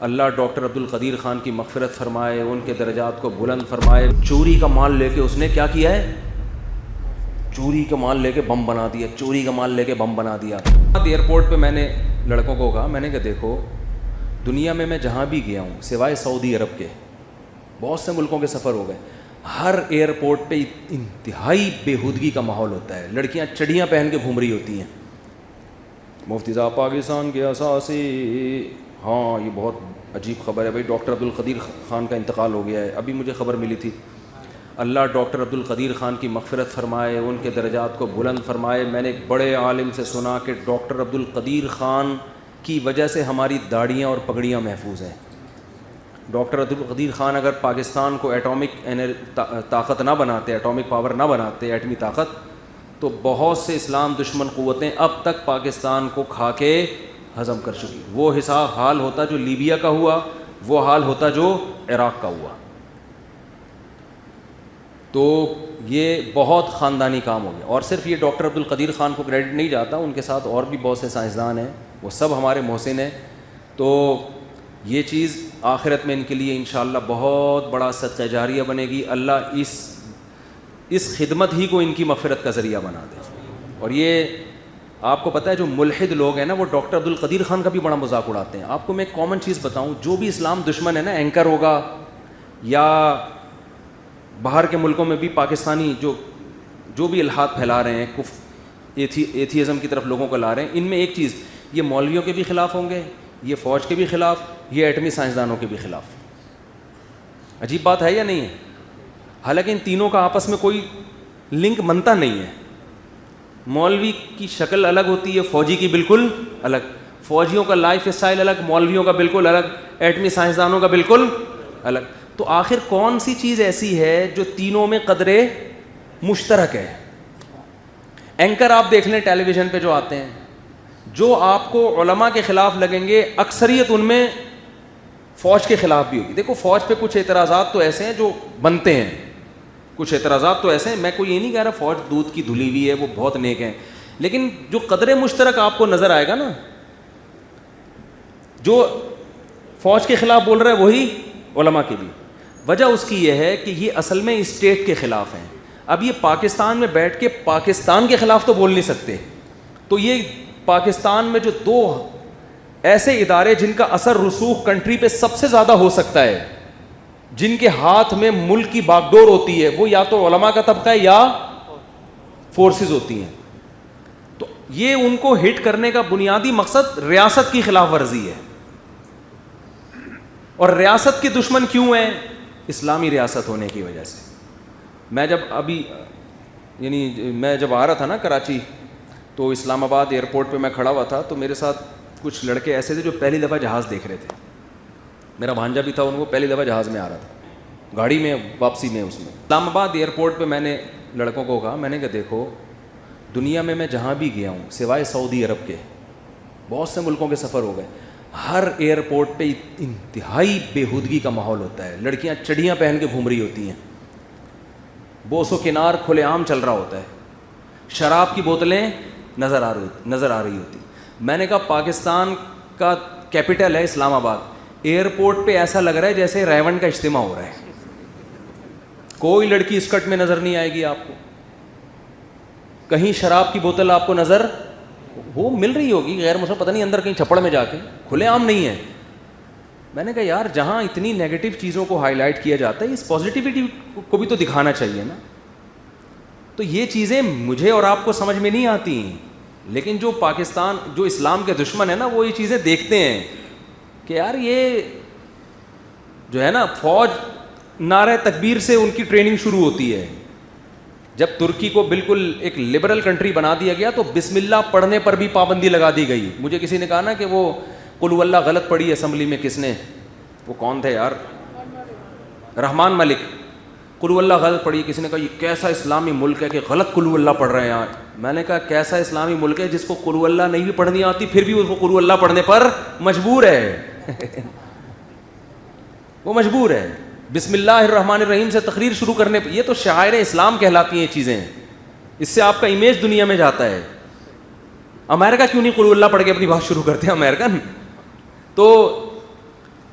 اللہ doctor عبد القدیر خان کی مغفرت فرمائے، ان کے درجات کو بلند فرمائے۔ چوری کا مال لے کے اس نے کیا کیا ہے؟ چوری کا مال لے کے بم بنا دیا، چوری کا مال لے کے بم بنا دیا۔ ایئرپورٹ پہ میں نے لڑکوں کو کہا، میں نے کہا دیکھو دنیا میں جہاں بھی گیا ہوں سوائے سعودی عرب کے، بہت سے ملکوں کے سفر ہو گئے، ہر ایئرپورٹ پہ انتہائی بےہودگی کا ماحول ہوتا ہے، لڑکیاں چڑیاں پہن کے گھوم رہی ہوتی ہیں، مفتی صاحب پاکستان کے اساسی۔ ہاں یہ بہت عجیب خبر ہے بھائی، ڈاکٹر عبد القدیر خان کا انتقال ہو گیا ہے، ابھی مجھے خبر ملی تھی۔ اللہ ڈاکٹر عبد القدیر خان کی مغفرت فرمائے، ان کے درجات کو بلند فرمائے۔ میں نے ایک بڑے عالم سے سنا کہ ڈاکٹر عبد القدیر خان کی وجہ سے ہماری داڑھیاں اور پگڑیاں محفوظ ہیں۔ ڈاکٹر عبد القدیر خان اگر پاکستان کو ایٹامک طاقت نہ بناتے، ایٹامک پاور نہ بناتے، ایٹمی طاقت، تو بہت سے اسلام دشمن قوتیں اب تک پاکستان کو کھا کے ہضم کر چکی۔ وہ حال ہوتا جو لیبیا کا ہوا، وہ حال ہوتا جو عراق کا ہوا۔ تو یہ بہت خاندانی کام ہو گیا، اور صرف یہ ڈاکٹر عبد القدیر خان کو کریڈٹ نہیں جاتا، ان کے ساتھ اور بھی بہت سے سائنسدان ہیں، وہ سب ہمارے محسن ہیں۔ تو یہ چیز آخرت میں ان کے لیے انشاءاللہ بہت بڑا صدقہ جاریہ بنے گی، اللہ اس خدمت ہی کو ان کی مغفرت کا ذریعہ بنا دے۔ اور یہ آپ کو پتہ ہے جو ملحد لوگ ہیں نا، وہ ڈاکٹر عبد القدیر خان کا بھی بڑا مذاق اڑاتے ہیں۔ آپ کو میں ایک کامن چیز بتاؤں، جو بھی اسلام دشمن ہے نا، اینکر ہوگا یا باہر کے ملکوں میں بھی پاکستانی جو بھی الحاد پھیلا رہے ہیں، ایتھیزم کی طرف لوگوں کو لا رہے ہیں، ان میں ایک چیز، یہ مولویوں کے بھی خلاف ہوں گے، یہ فوج کے بھی خلاف، یہ ایٹمی سائنسدانوں کے بھی خلاف۔ عجیب بات ہے یا نہیں ہے؟ حالانکہ ان تینوں کا آپس میں کوئی لنک بنتا نہیں ہے۔ مولوی کی شکل الگ ہوتی ہے، فوجی کی بالکل الگ، فوجیوں کا لائف اسٹائل الگ، مولویوں کا بالکل الگ، ایٹمی سائنسدانوں کا بالکل الگ۔ تو آخر کون سی چیز ایسی ہے جو تینوں میں قدرے مشترک ہے؟ اینکر آپ دیکھ لیں ٹیلی ویژن پہ جو آتے ہیں، جو آپ کو علماء کے خلاف لگیں گے، اکثریت ان میں فوج کے خلاف بھی ہوگی۔ دیکھو فوج پہ کچھ اعتراضات تو ایسے ہیں جو بنتے ہیں، کچھ اعتراضات تو ایسے ہیں، میں کوئی یہ نہیں کہہ رہا فوج دودھ کی دھلی ہوئی ہے، وہ بہت نیک ہیں، لیکن جو قدر مشترک آپ کو نظر آئے گا نا، جو فوج کے خلاف بول رہا ہے وہی علماء کی بھی۔ وجہ اس کی یہ ہے کہ یہ اصل میں اسٹیٹ کے خلاف ہیں۔ اب یہ پاکستان میں بیٹھ کے پاکستان کے خلاف تو بول نہیں سکتے، تو یہ پاکستان میں جو دو ایسے ادارے جن کا اثر رسوخ کنٹری پہ سب سے زیادہ ہو سکتا ہے، جن کے ہاتھ میں ملک کی باگڈور ہوتی ہے، وہ یا تو علماء کا طبقہ ہے یا فورسز ہوتی ہیں، تو یہ ان کو ہٹ کرنے کا بنیادی مقصد ریاست کی خلاف ورزی ہے۔ اور ریاست کے دشمن کیوں ہیں؟ اسلامی ریاست ہونے کی وجہ سے۔ میں جب آ رہا تھا نا کراچی، تو اسلام آباد ایئرپورٹ پہ میں کھڑا ہوا تھا، تو میرے ساتھ کچھ لڑکے ایسے تھے جو پہلی دفعہ جہاز دیکھ رہے تھے، میرا بھانجا بھی تھا، ان کو پہلی دفعہ جہاز میں آ رہا تھا، گاڑی میں واپسی میں اس میں۔ اسلام آباد ایئرپورٹ پہ میں نے لڑکوں کو کہا، میں نے کہا دیکھو دنیا میں جہاں بھی گیا ہوں سوائے سعودی عرب کے، بہت سے ملکوں کے سفر ہو گئے، ہر ایئرپورٹ پہ انتہائی بےہودگی کا ماحول ہوتا ہے، لڑکیاں چڑیاں پہن کے گھوم رہی ہوتی ہیں، بوس و کنار کھلے عام چل رہا ہوتا ہے، شراب کی بوتلیں نظر آ رہی ہوتی۔ میں نے کہا پاکستان کا کیپٹل ہے اسلام آباد، ایئرپورٹ پہ ایسا لگ رہا ہے جیسے ریون کا اجتماع ہو رہا ہے، کوئی لڑکی اسکرٹ میں نظر نہیں آئے گی آپ کو، کہیں شراب کی بوتل آپ کو نظر وہ مل رہی ہوگی غیر مسلم، پتہ نہیں اندر کہیں چھپڑ میں جا کے، کھلے عام نہیں ہے۔ میں نے کہا یار جہاں اتنی نیگیٹو چیزوں کو ہائی لائٹ کیا جاتا ہے، اس پازیٹیوٹی کو بھی تو دکھانا چاہیے نا۔ تو یہ چیزیں مجھے اور آپ کو سمجھ میں نہیں آتی، لیکن جو پاکستان، جو اسلام کے دشمن ہے نا، وہ یہ چیزیں دیکھتے ہیں کہ یار یہ جو ہے نا، فوج نعرہ تکبیر سے ان کی ٹریننگ شروع ہوتی ہے۔ جب ترکی کو بالکل ایک لبرل کنٹری بنا دیا گیا تو بسم اللہ پڑھنے پر بھی پابندی لگا دی گئی۔ مجھے کسی نے کہا نا کہ وہ قل ہو اللہ غلط پڑھی اسمبلی میں، کس نے، وہ کون تھے یار، رحمان ملک، قل ہو اللہ غلط پڑھی، کسی نے کہا یہ کیسا اسلامی ملک ہے کہ غلط قل ہو اللہ پڑھ رہے ہیں۔ میں نے کہا کیسا اسلامی ملک ہے جس کو قل ہو اللہ نہیں بھی پڑھنی آتی پھر بھی اس کو قل ہو اللہ پڑھنے پر مجبور ہے وہ مجبور ہے بسم اللہ الرحمن الرحیم سے تقریر شروع کرنے پہ۔ یہ تو شعائر اسلام کہلاتی ہیں یہ چیزیں، اس سے آپ کا امیج دنیا میں جاتا ہے۔ امریکہ کیوں نہیں قل ہو اللہ پڑھ کے اپنی بات شروع کرتے ہیں امریکن؟ تو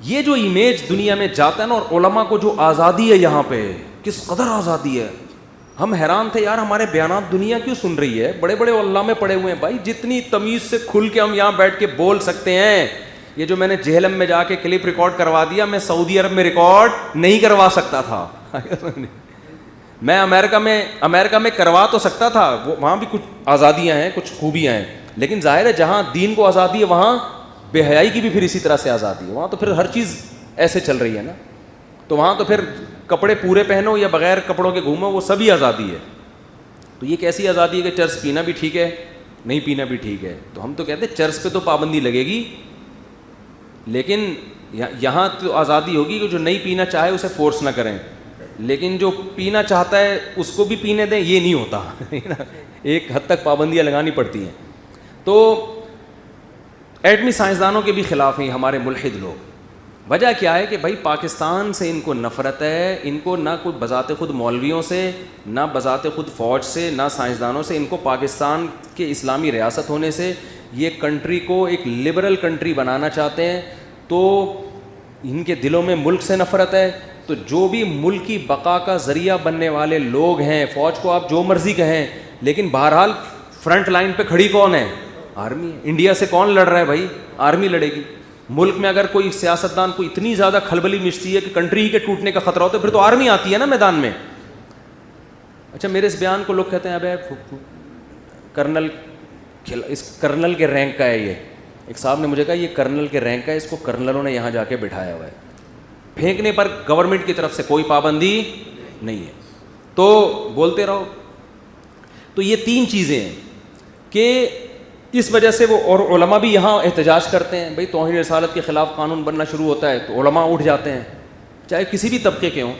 یہ جو امیج دنیا میں جاتا ہے نا, اور علماء کو جو آزادی ہے یہاں پہ, کس قدر آزادی ہے. ہم حیران تھے یار ہمارے بیانات دنیا کیوں سن رہی ہے, بڑے بڑے علماء پڑے ہوئے ہیں بھائی, جتنی تمیز سے کھل کے ہم یہاں بیٹھ کے بول سکتے ہیں. یہ جو میں نے جہلم میں جا کے کلپ ریکارڈ کروا دیا, میں سعودی عرب میں ریکارڈ نہیں کروا سکتا تھا. میں امریکہ میں کروا تو سکتا تھا, وہاں بھی کچھ آزادیاں ہیں, کچھ خوبیاں ہیں, لیکن ظاہر ہے جہاں دین کو آزادی ہے وہاں بے حیائی کی بھی پھر اسی طرح سے آزادی ہے. وہاں تو پھر ہر چیز ایسے چل رہی ہے نا, تو وہاں تو پھر کپڑے پورے پہنو یا بغیر کپڑوں کے گھومو, وہ سبھی آزادی ہے. تو یہ کیسی آزادی ہے کہ چرس پینا بھی ٹھیک ہے, نہیں پینا بھی ٹھیک ہے. تو ہم تو کہتے ہیں چرس پہ تو پابندی لگے گی, لیکن یہاں تو آزادی ہوگی کہ جو نہیں پینا چاہے اسے فورس نہ کریں, لیکن جو پینا چاہتا ہے اس کو بھی پینے دیں, یہ نہیں ہوتا. ایک حد تک پابندیاں لگانی پڑتی ہیں. تو ایٹمی سائنسدانوں کے بھی خلاف ہیں ہمارے ملحد لوگ. وجہ کیا ہے کہ بھائی پاکستان سے ان کو نفرت ہے, ان کو نہ کوئی بذات خود مولویوں سے, نہ بذات خود فوج سے, نہ سائنسدانوں سے, ان کو پاکستان کے اسلامی ریاست ہونے سے یہ کنٹری کو ایک لبرل کنٹری بنانا چاہتے ہیں. تو ان کے دلوں میں ملک سے نفرت ہے. تو جو بھی ملک کی بقا کا ذریعہ بننے والے لوگ ہیں, فوج کو آپ جو مرضی کہیں, لیکن بہرحال فرنٹ لائن پہ کھڑی کون ہے؟ آرمی. انڈیا سے کون لڑ رہا ہے بھائی؟ آرمی لڑے گی. ملک میں اگر کوئی سیاستدان کو اتنی زیادہ کھلبلی مچتی ہے کہ کنٹری کے ٹوٹنے کا خطرہ ہوتا ہے, پھر تو آرمی آتی ہے نا میدان میں. اچھا میرے اس بیان کو لوگ کہتے ہیں ابے کرنل, اس کرنل کے رینک کا ہے یہ. ایک صاحب نے مجھے کہا یہ کرنل کے رینک کا ہے, اس کو کرنلوں نے یہاں جا کے بٹھایا ہوا ہے. پھینکنے پر گورنمنٹ کی طرف سے کوئی پابندی نہیں ہے, تو بولتے رہو. تو یہ تین چیزیں ہیں کہ اس وجہ سے وہ, اور علماء بھی یہاں احتجاج کرتے ہیں. بھئی توہین رسالت کے خلاف قانون بننا شروع ہوتا ہے تو علماء اٹھ جاتے ہیں, چاہے کسی بھی طبقے کے ہوں.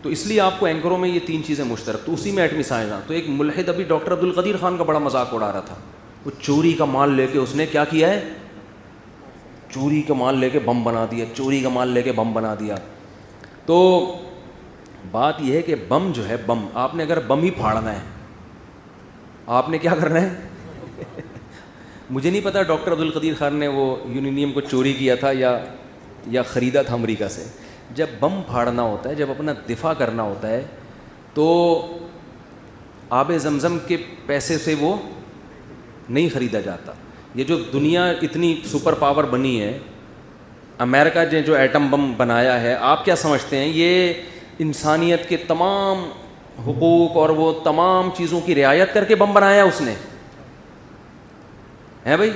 تو اس لیے آپ کو اینکروں میں یہ تین چیزیں مشترک. تو اسی میں ایٹمی سائنسدان. تو ایک ملحد ابھی ڈاکٹر عبدالقدیر خان کا بڑا مذاق اڑا رہا تھا. وہ چوری کا مال لے کے اس نے کیا کیا ہے, چوری کا مال لے کے بم بنا دیا, چوری کا مال لے کے بم بنا دیا. تو بات یہ ہے کہ بم جو ہے, بم آپ نے اگر بم ہی پھاڑنا ہے, آپ نے کیا کرنا ہے؟ مجھے نہیں پتا ڈاکٹر عبدالقدیر خان نے وہ یورینیم کو چوری کیا تھا یا خریدا تھا امریکہ سے. جب بم پھاڑنا ہوتا ہے, جب اپنا دفاع کرنا ہوتا ہے, تو آب زمزم کے پیسے سے وہ نہیں خریدا جاتا. یہ جو دنیا اتنی سپر پاور بنی ہے, امریکہ نے جو ایٹم بم بنایا ہے, آپ کیا سمجھتے ہیں یہ انسانیت کے تمام حقوق اور وہ تمام چیزوں کی رعایت کر کے بم بنایا اس نے ہے بھائی؟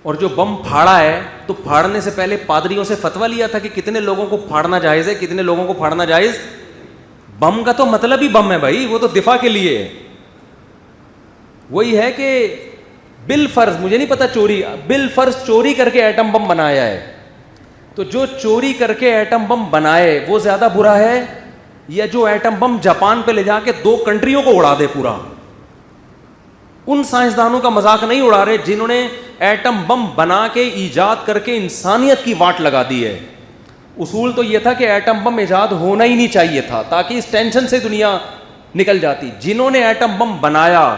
اور جو بم پھاڑا ہے تو پھاڑنے سے پہلے پادریوں سے فتویٰ لیا تھا کہ کتنے لوگوں کو پھاڑنا جائز ہے, کتنے لوگوں کو پھاڑنا جائز. بم کا تو مطلب ہی بم ہے بھائی, وہ تو دفاع کے لیے ہے. وہی ہے کہ بالفرض, مجھے نہیں پتا چوری, بالفرض چوری کر کے ایٹم بم بنایا ہے, تو جو چوری کر کے ایٹم بم بنائے وہ زیادہ برا ہے یا جو ایٹم بم جاپان پہ لے جا کے 2 کنٹریوں کو اڑا دے پورا؟ ان سائنسدانوں کا مذاق نہیں اڑا رہے جنہوں نے ایٹم بم بنا کے ایجاد کر کے انسانیت کی واٹ لگا دی ہے. اصول تو یہ تھا کہ ایٹم بم ایجاد ہونا ہی نہیں چاہیے تھا تاکہ اس ٹینشن سے دنیا نکل جاتی. جنہوں نے ایٹم بم بنایا,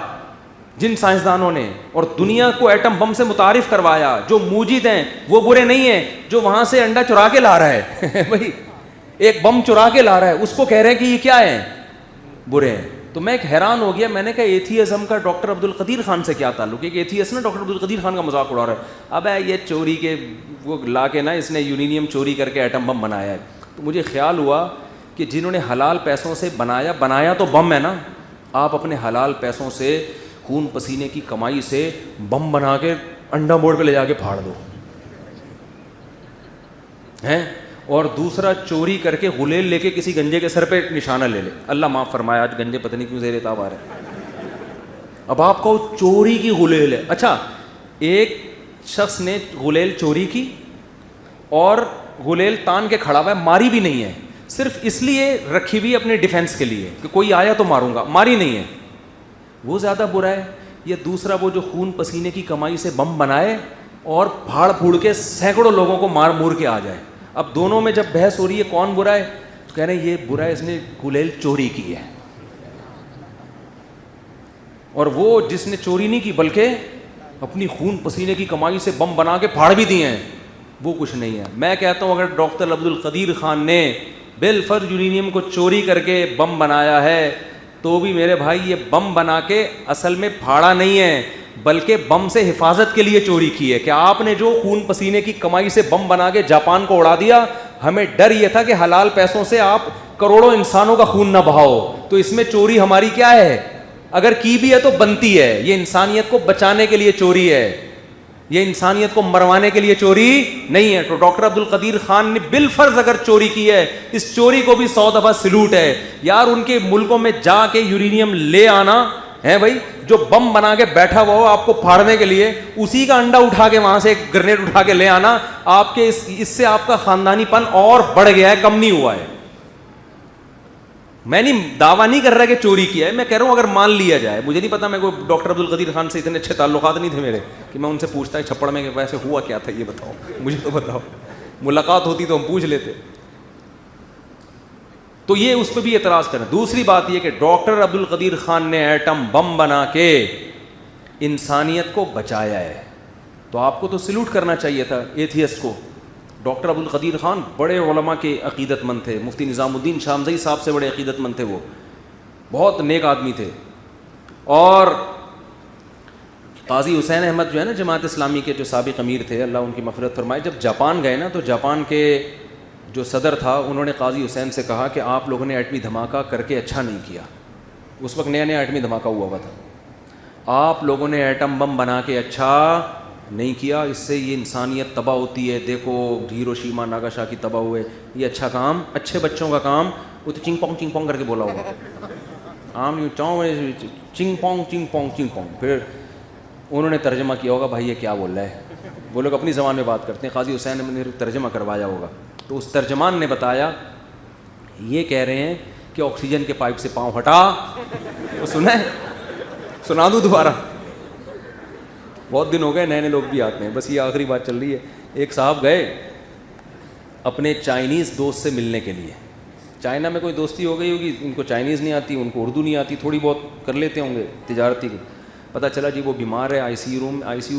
جن سائنسدانوں نے, اور دنیا کو ایٹم بم سے متعارف کروایا, جو موجد ہیں وہ برے نہیں ہیں. جو وہاں سے انڈا چرا کے لا رہا ہے بھائی, ایک بم چرا کے لا رہا ہے, اس کو کہہ رہے ہیں کہ یہ کیا ہے, برے ہیں. تو میں ایک حیران ہو گیا, میں نے کہا ایتھیزم کا ڈاکٹر عبدالقدیر خان سے کیا تعلق ہے؟ کہ ایتھیس نا ڈاکٹر عبدالقدیر خان کا مذاق اڑا رہا ہے. اب یہ چوری کے وہ لا کے نا اس نے یورینیم چوری کر کے ایٹم بم بنایا ہے. تو مجھے خیال ہوا کہ جنہوں نے حلال پیسوں سے بنایا تو بم ہے نا, آپ اپنے حلال پیسوں سے خون پسینے کی کمائی سے بم بنا کے انڈا موڑ پہ لے جا کے پھاڑ دو ہیں, اور دوسرا چوری کر کے غلیل لے کے کسی گنجے کے سر پہ نشانہ لے لے. اللہ معاف فرمایا, آج گنجے پتہ نہیں کیوں زیر تاب آ رہے. اب آپ کو چوری کی غلیل ہے. اچھا ایک شخص نے غلیل چوری کی اور غلیل تان کے کھڑا ہوا ہے, ماری بھی نہیں ہے, صرف اس لیے رکھی ہوئی اپنے ڈیفینس کے لیے کہ کوئی آیا تو ماروں گا, ماری نہیں ہے. وہ زیادہ برا ہے یا دوسرا وہ جو خون پسینے کی کمائی سے بم بنائے اور پھاڑ پھوڑ کے سینکڑوں لوگوں کو مار مور کے آ جائے؟ اب دونوں میں جب بحث ہو رہی ہے کون برا ہے, تو کہہ رہے ہیں یہ برا ہے, اس نے غلیل چوری کی ہے. اور وہ جس نے چوری نہیں کی بلکہ اپنی خون پسینے کی کمائی سے بم بنا کے پھاڑ بھی دیے ہیں, وہ کچھ نہیں ہے. میں کہتا ہوں اگر ڈاکٹر عبد القدیر خان نے بالفرض یورینیم کو چوری کر کے بم بنایا ہے تو بھی میرے بھائی یہ بم بنا کے اصل میں پھاڑا نہیں ہے, بلکہ بم سے حفاظت کے لیے چوری کی ہے. کہ آپ نے جو خون پسینے کی کمائی سے بم بنا کے جاپان کو اڑا دیا, ہمیں ڈر یہ تھا کہ حلال پیسوں سے آپ کروڑوں انسانوں کا خون نہ بہاؤ, تو اس میں چوری ہماری کیا ہے؟ اگر کی بھی ہے تو بنتی ہے. یہ انسانیت کو بچانے کے لیے چوری ہے, یہ انسانیت کو مروانے کے لیے چوری نہیں ہے. تو ڈاکٹر عبد القدیر خان نے بالفرض اگر چوری کی ہے, اس چوری کو بھی 100 دفعہ سلوٹ ہے یار. ان کے ملکوں میں جا کے یورینیم لے آنا ہے بھائی, جو بم بنا کے بیٹھا ہوا ہو آپ کو پھاڑنے کے لیے, اسی کا انڈا اٹھا کے وہاں سے ایک گرنیڈ اٹھا کے لے آنا. آپ کے اس سے آپ کا خاندانی پن اور بڑھ گیا ہے, کم نہیں ہوا ہے. میں نہیں دعویٰ نہیں کر رہا کہ چوری کیا ہے, میں کہہ رہا ہوں اگر مان لیا جائے. مجھے نہیں پتا, میں کوئی ڈاکٹر عبد القدیر خان سے اتنے اچھے تعلقات نہیں تھے میرے کہ میں ان سے پوچھتا ہے چھپڑ میں کہ ویسے ہوا کیا تھا, یہ بتاؤ مجھے تو بتاؤ. ملاقات ہوتی تو ہم پوچھ لیتے. تو یہ اس پہ بھی اعتراض کریں. دوسری بات یہ کہ ڈاکٹر عبد القدیر خان نے ایٹم بم بنا کے انسانیت کو بچایا ہے, تو آپ کو تو سلوٹ کرنا چاہیے تھا ایتھیسٹ کو. ڈاکٹر عبد القدیر خان بڑے علماء کے عقیدت مند تھے, مفتی نظام الدین شامزئی صاحب سے بڑے عقیدت مند تھے, وہ بہت نیک آدمی تھے. اور قاضی حسین احمد جو ہے نا جماعت اسلامی کے جو سابق امیر تھے, اللہ ان کی مغفرت فرمائے, جب جاپان گئے نا تو جاپان کے جو صدر تھا انہوں نے قاضی حسین سے کہا کہ آپ لوگوں نے ایٹمی دھماکہ کر کے اچھا نہیں کیا. اس وقت نیا نیا ایٹمی دھماکہ ہوا تھا. آپ لوگوں نے ایٹم بم بنا کے اچھا نہیں کیا, اس سے یہ انسانیت تباہ ہوتی ہے. دیکھو ہیروشیما ناگاساکی تباہ ہوئے, یہ اچھا کام, اچھے بچوں کا کام. وہ تو چنگ پونگ کر کے بولا ہوگا, عام یوں چنگ پونگ. پھر انہوں نے ترجمہ کیا ہوگا, بھائی یہ کیا بول رہا ہے, وہ لوگ اپنی زبان میں بات کرتے ہیں. قاضی حسین نے ترجمہ کروایا ہوگا, تو اس ترجمان نے بتایا یہ کہہ رہے ہیں کہ آکسیجن کے پائپ سے پاؤں ہٹا. وہ سنا ہے, سنا دوں دوبارہ, بہت دن ہو گئے, نئے نئے لوگ بھی آتے ہیں, بس یہ آخری بات چل رہی ہے. ایک صاحب گئے اپنے چائنیز دوست سے ملنے کے لیے. چائنا میں کوئی دوستی ہو گئی ہوگی, ان کو چائنیز نہیں آتی, ان کو اردو نہیں آتی, تھوڑی بہت کر لیتے ہوں گے تجارتی. پتہ چلا جی وہ بیمار ہے, آئی سی یو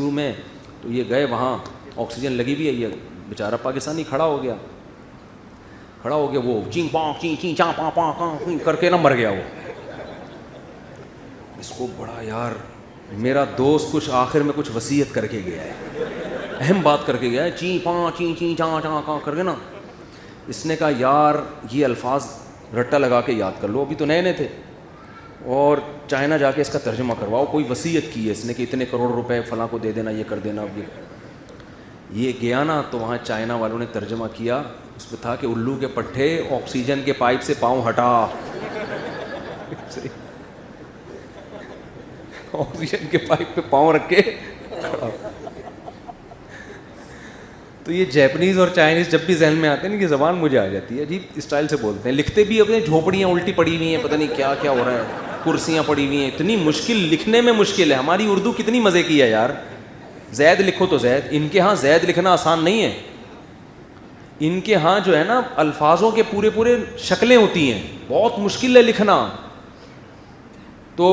روم ہے. تو یہ گئے وہاں, آکسیجن لگی ہوئی ہے, یہ بیچارہ پاکستانی کھڑا ہو گیا, وہ چینگ پانگ کر کے نہ مر گیا. وہ اس کو بڑا یار میرا دوست کچھ آخر میں کچھ وصیت کر کے گیا ہے, اہم بات کر کے گیا ہے, چیں چاں کر کے نا. اس نے کہا یار یہ الفاظ رٹا لگا کے یاد کر لو, ابھی تو نئے نئے تھے, اور چائنا جا کے اس کا ترجمہ کرواؤ. کوئی وصیت کی ہے اس نے کہ اتنے کروڑ روپے فلاں کو دے دینا, یہ کر دینا. اب یہ گیا نا تو وہاں چائنا والوں نے ترجمہ کیا, اس پہ تھا کہ الو کے پٹھے آکسیجن کے پائپ سے پاؤں ہٹا. آکسیجن کے پائپ پہ پاؤں رکھ کے کھڑا. تو یہ جیپنیز اور چائنیز جب بھی ذہن میں آتے ہیں نا, یہ زبان مجھے آ جاتی ہے, عجیب اسٹائل سے بولتے ہیں. لکھتے بھی اپنے جھوپڑیاں الٹی پڑی ہوئی ہیں, پتہ نہیں کیا کیا ہو رہا ہے, کرسیاں پڑی ہوئی ہیں. اتنی مشکل, لکھنے میں مشکل ہے. ہماری اردو کتنی مزے کی ہے یار, زید لکھو تو زید. ان کے ہاں زید لکھنا آسان نہیں ہے. ان کے ہاں جو ہے نا الفاظوں کے پورے شکلیں ہوتی ہیں, بہت مشکل ہے لکھنا. تو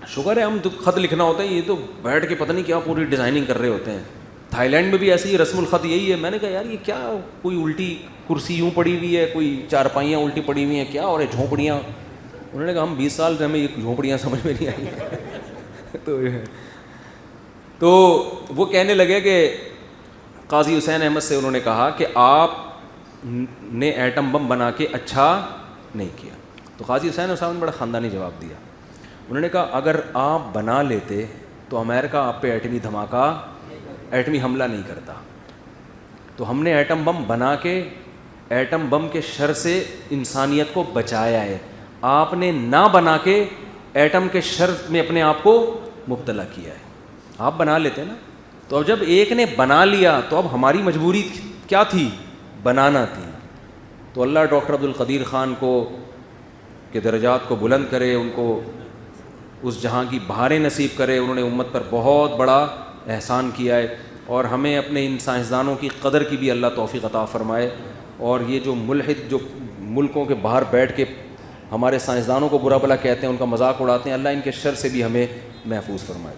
شکر ہے ہم خط لکھنا ہوتا ہے, یہ تو بیٹھ کے پتہ نہیں کیا پوری ڈیزائننگ کر رہے ہوتے ہیں. تھائی لینڈ میں بھی ایسے ہی رسم الخط یہی ہے. میں نے کہا یار یہ کیا, کوئی الٹی کرسی یوں پڑی ہوئی ہے, کوئی چارپائیاں الٹی پڑی ہوئی ہیں, کیا اور جھونپڑیاں. انہوں نے کہا ہم 20 سال سے ہمیں یہ جھونپڑیاں سمجھ میں نہیں آئی. تو وہ کہنے لگے کہ قاضی حسین احمد سے انہوں نے کہا کہ آپ نے ایٹم بم بنا کے اچھا نہیں کیا. تو قاضی حسین احمد صاحب نے بڑا خاندانی جواب دیا. انہوں نے کہا اگر آپ بنا لیتے تو امریکہ آپ پہ ایٹمی حملہ نہیں کرتا. تو ہم نے ایٹم بم بنا کے ایٹم بم کے شر سے انسانیت کو بچایا ہے. آپ نے نہ بنا کے ایٹم کے شر میں اپنے آپ کو مبتلا کیا ہے. آپ بنا لیتے نا. تو اب جب ایک نے بنا لیا تو اب ہماری مجبوری کیا تھی, بنانا تھی. تو اللہ ڈاکٹر عبد القدیر خان کو کے درجات کو بلند کرے, ان کو اس جہاں کی بہاریں نصیب کرے. انہوں نے امت پر بہت بڑا احسان کیا ہے, اور ہمیں اپنے ان سائنسدانوں کی قدر کی بھی اللہ توفیق عطا فرمائے. اور یہ جو ملحد جو ملکوں کے باہر بیٹھ کے ہمارے سائنسدانوں کو برا بھلا کہتے ہیں, ان کا مذاق اڑاتے ہیں, اللہ ان کے شر سے بھی ہمیں محفوظ فرمائے.